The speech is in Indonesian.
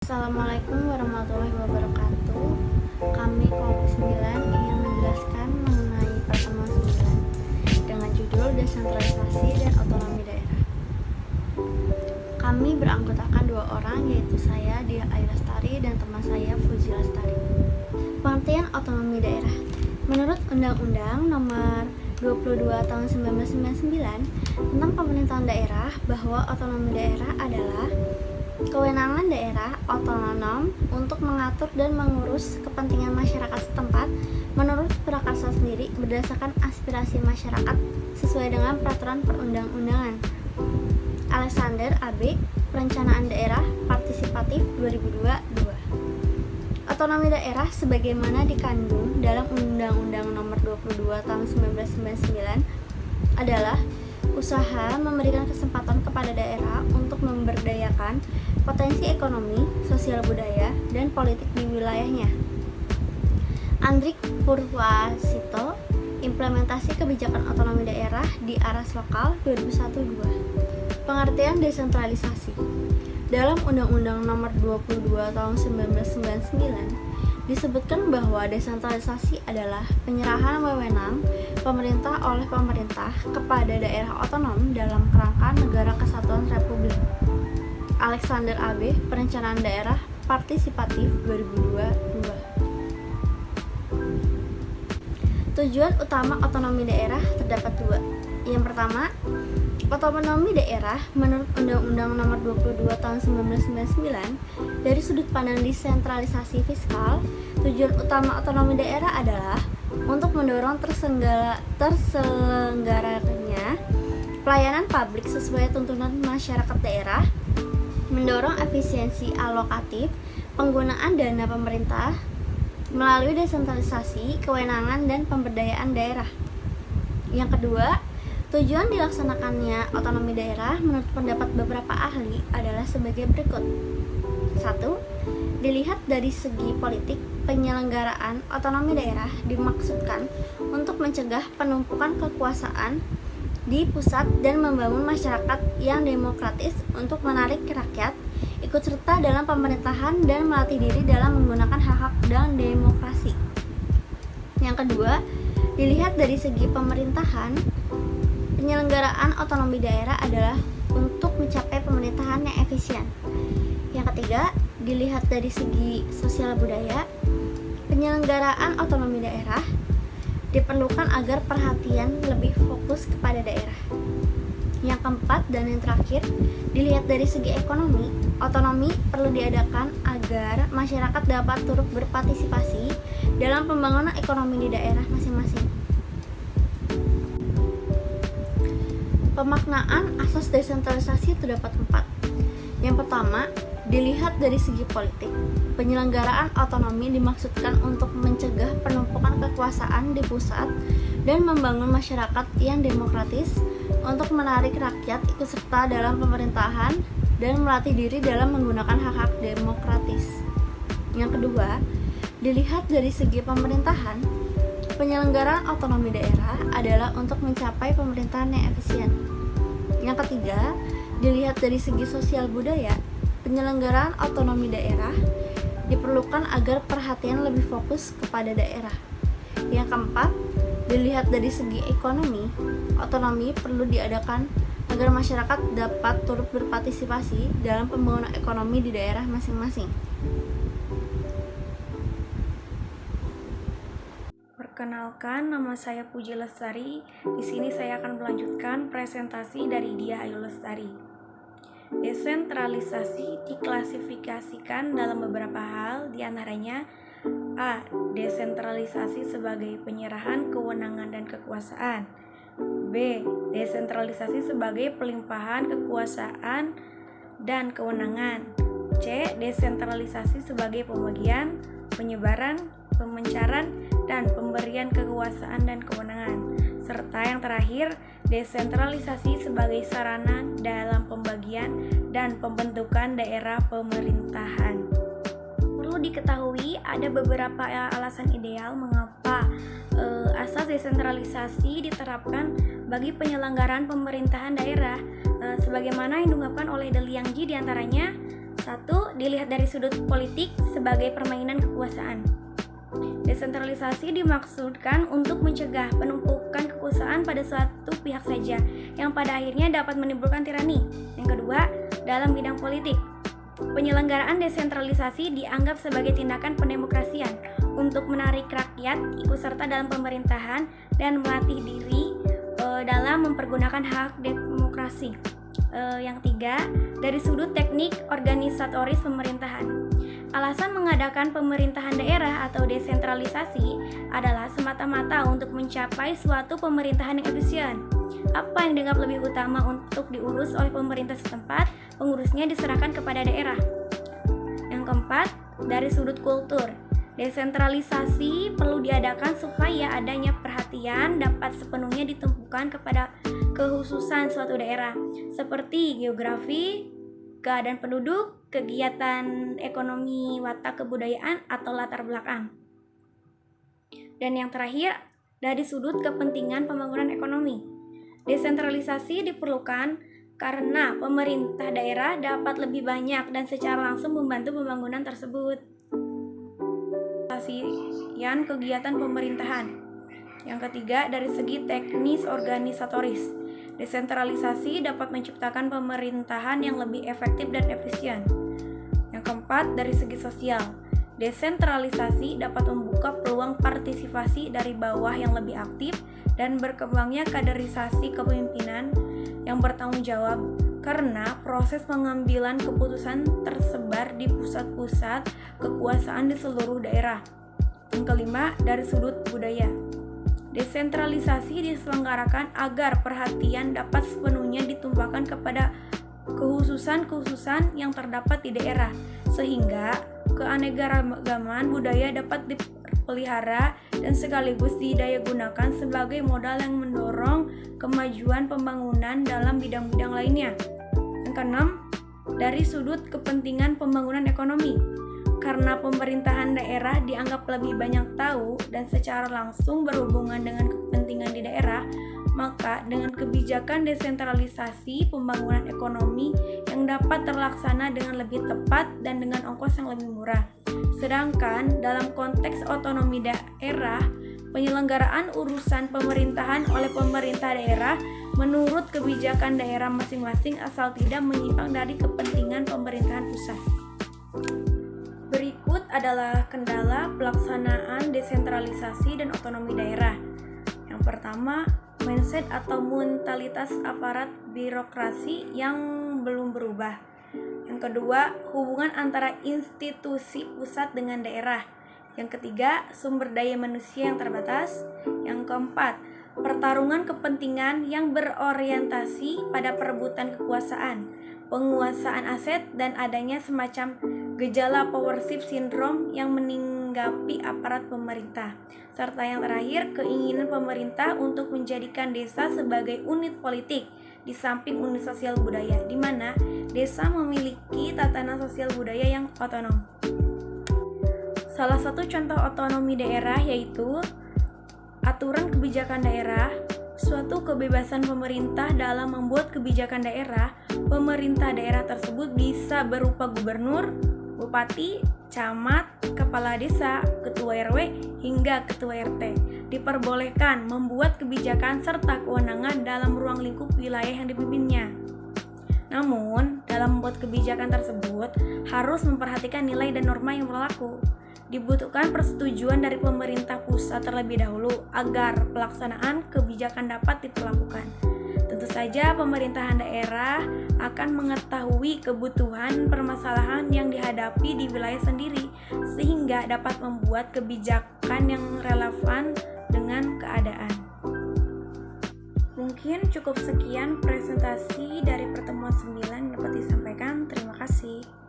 Assalamualaikum warahmatullahi wabarakatuh. Kami kelompok 9 ingin menjelaskan mengenai pertemuan 9 dengan judul desentralisasi dan otonomi daerah. Kami beranggotakan 2 orang, yaitu saya, Dia Ayu Lestari, dan teman saya, Fuzi Lestari. Pengertian otonomi daerah. Menurut Undang-Undang Nomor 22 Tahun 1999 tentang pemerintahan daerah, bahwa otonomi daerah adalah kewenangan daerah otonom untuk mengatur dan mengurus kepentingan masyarakat setempat menurut prakarsa sendiri berdasarkan aspirasi masyarakat sesuai dengan peraturan perundang-undangan. Alexander A.B. Perencanaan Daerah Partisipatif 2002. Otonomi daerah sebagaimana dikandung dalam Undang-Undang Nomor 22 Tahun 1999 adalah usaha memberikan kesempatan kepada daerah untuk memberdayakan potensi ekonomi, sosial budaya, dan politik di wilayahnya. Andrik Purwasito, Implementasi Kebijakan Otonomi Daerah di Aras Lokal 2001-2. Pengertian desentralisasi. Dalam Undang-Undang Nomor 22 Tahun 1999 disebutkan bahwa desentralisasi adalah penyerahan wewenang pemerintah oleh pemerintah kepada daerah otonom dalam kerangka negara kesatuan republik. Alexander A.B. Perencanaan Daerah Partisipatif 2002. Tujuan utama otonomi daerah terdapat 2. Yang pertama, otonomi daerah menurut Undang-Undang Nomor 22 Tahun 1999 dari sudut pandang desentralisasi fiskal, tujuan utama otonomi daerah adalah untuk mendorong terselenggaranya pelayanan publik sesuai tuntunan masyarakat daerah, mendorong efisiensi alokatif penggunaan dana pemerintah melalui desentralisasi kewenangan dan pemberdayaan daerah. Yang kedua, tujuan dilaksanakannya otonomi daerah menurut pendapat beberapa ahli adalah sebagai berikut. 1. Dilihat dari segi politik, penyelenggaraan otonomi daerah dimaksudkan untuk mencegah penumpukan kekuasaan di pusat dan membangun masyarakat yang demokratis untuk menarik rakyat ikut serta dalam pemerintahan dan melatih diri dalam menggunakan hak-hak dan demokrasi. Yang kedua, dilihat dari segi pemerintahan, penyelenggaraan otonomi daerah adalah untuk mencapai pemerintahan yang efisien. Yang ketiga, dilihat dari segi sosial budaya, penyelenggaraan otonomi daerah diperlukan agar perhatian lebih fokus kepada daerah. Yang keempat dan yang terakhir, dilihat dari segi ekonomi, otonomi perlu diadakan agar masyarakat dapat turut berpartisipasi dalam pembangunan ekonomi di daerah masing-masing. Pemaknaan asas desentralisasi terdapat 4. Yang pertama, dilihat dari segi politik. Penyelenggaraan otonomi dimaksudkan untuk mencegah penumpukan kekuasaan di pusat dan membangun masyarakat yang demokratis untuk menarik rakyat ikut serta dalam pemerintahan dan melatih diri dalam menggunakan hak-hak demokratis. Yang kedua, dilihat dari segi pemerintahan. Penyelenggaraan otonomi daerah adalah untuk mencapai pemerintahan yang efisien. Yang ketiga, dilihat dari segi sosial budaya. Penyelenggaraan otonomi daerah diperlukan agar perhatian lebih fokus kepada daerah. Yang keempat, dilihat dari segi ekonomi, otonomi perlu diadakan agar masyarakat dapat turut berpartisipasi dalam pembangunan ekonomi di daerah masing-masing. Perkenalkan, nama saya Puji Lestari. Di sini saya akan melanjutkan presentasi dari Dia Ayu Lestari. Desentralisasi diklasifikasikan dalam beberapa hal, diantaranya A. Desentralisasi sebagai penyerahan kewenangan dan kekuasaan. B. Desentralisasi sebagai pelimpahan kekuasaan dan kewenangan. C. Desentralisasi sebagai pembagian, penyebaran, pemencaran, dan pemberian kekuasaan dan kewenangan. Serta yang terakhir, desentralisasi sebagai sarana dalam pembagian dan pembentukan daerah pemerintahan. Perlu diketahui ada beberapa alasan ideal mengapa asas desentralisasi diterapkan bagi penyelenggaraan pemerintahan daerah, sebagaimana yang diungkapkan oleh Deliang Ji, diantaranya 1. Dilihat dari sudut politik sebagai permainan kekuasaan. Desentralisasi dimaksudkan untuk mencegah penumpukan kekuasaan pada suatu pihak saja, yang pada akhirnya dapat menimbulkan tirani. Yang kedua, dalam bidang politik, penyelenggaraan desentralisasi dianggap sebagai tindakan pendemokrasian untuk menarik rakyat ikut serta dalam pemerintahan dan melatih diri dalam mempergunakan hak demokrasi. Yang ketiga, dari sudut teknik organisatoris pemerintahan. Alasan mengadakan pemerintahan daerah atau desentralisasi adalah semata-mata untuk mencapai suatu pemerintahan yang efisien. Apa yang dianggap lebih utama untuk diurus oleh pemerintah setempat, pengurusnya diserahkan kepada daerah. Yang keempat, dari sudut kultur. Desentralisasi perlu diadakan supaya adanya perhatian dapat sepenuhnya ditumpukan kepada kekhususan suatu daerah, seperti geografi, keadaan penduduk, kegiatan ekonomi, watak kebudayaan, atau latar belakang. Dan yang terakhir, dari sudut kepentingan pembangunan ekonomi. Desentralisasi diperlukan karena pemerintah daerah dapat lebih banyak dan secara langsung membantu pembangunan tersebut. Kegiatan pemerintahan. Yang ketiga, dari segi teknis organisatoris. Desentralisasi dapat menciptakan pemerintahan yang lebih efektif dan efisien. Yang keempat, dari segi sosial. Desentralisasi dapat membuka peluang partisipasi dari bawah yang lebih aktif dan berkembangnya kaderisasi kepemimpinan yang bertanggung jawab karena proses pengambilan keputusan tersebar di pusat-pusat kekuasaan di seluruh daerah. Yang kelima, dari sudut budaya. Desentralisasi diselenggarakan agar perhatian dapat sepenuhnya ditumpahkan kepada kekhususan-kekhususan yang terdapat di daerah, sehingga keanekaragaman budaya dapat dipelihara dan sekaligus didayagunakan sebagai modal yang mendorong kemajuan pembangunan dalam bidang-bidang lainnya. Yang keenam, dari sudut kepentingan pembangunan ekonomi. Karena pemerintahan daerah dianggap lebih banyak tahu dan secara langsung berhubungan dengan kepentingan di daerah, maka dengan kebijakan desentralisasi pembangunan ekonomi yang dapat terlaksana dengan lebih tepat dan dengan ongkos yang lebih murah. Sedangkan dalam konteks otonomi daerah, penyelenggaraan urusan pemerintahan oleh pemerintah daerah menurut kebijakan daerah masing-masing asal tidak menyimpang dari kepentingan pemerintahan pusat. Berikut adalah kendala pelaksanaan desentralisasi dan otonomi daerah. Yang pertama, mindset atau mentalitas aparat birokrasi yang belum berubah. Yang kedua, hubungan antara institusi pusat dengan daerah. Yang ketiga, sumber daya manusia yang terbatas. Yang keempat, pertarungan kepentingan yang berorientasi pada perebutan kekuasaan, penguasaan aset, dan adanya semacam gejala powership syndrome yang meninggapi aparat pemerintah. Serta yang terakhir, keinginan pemerintah untuk menjadikan desa sebagai unit politik di samping unit sosial budaya, di mana desa memiliki tatanan sosial budaya yang otonom. Salah satu contoh otonomi daerah yaitu aturan kebijakan daerah, suatu kebebasan pemerintah dalam membuat kebijakan daerah. Pemerintah daerah tersebut bisa berupa gubernur, bupati, camat, kepala desa, ketua RW, hingga ketua RT. Diperbolehkan membuat kebijakan serta kewenangan dalam ruang lingkup wilayah yang dipimpinnya. Namun, dalam membuat kebijakan tersebut harus memperhatikan nilai dan norma yang berlaku. Dibutuhkan persetujuan dari pemerintah pusat terlebih dahulu agar pelaksanaan kebijakan dapat diperlakukan. Tentu saja pemerintahan daerah akan mengetahui kebutuhan permasalahan yang dihadapi di wilayah sendiri sehingga dapat membuat kebijakan yang relevan dengan keadaan. Mungkin cukup sekian presentasi dari pertemuan 9 yang dapat disampaikan. Terima kasih.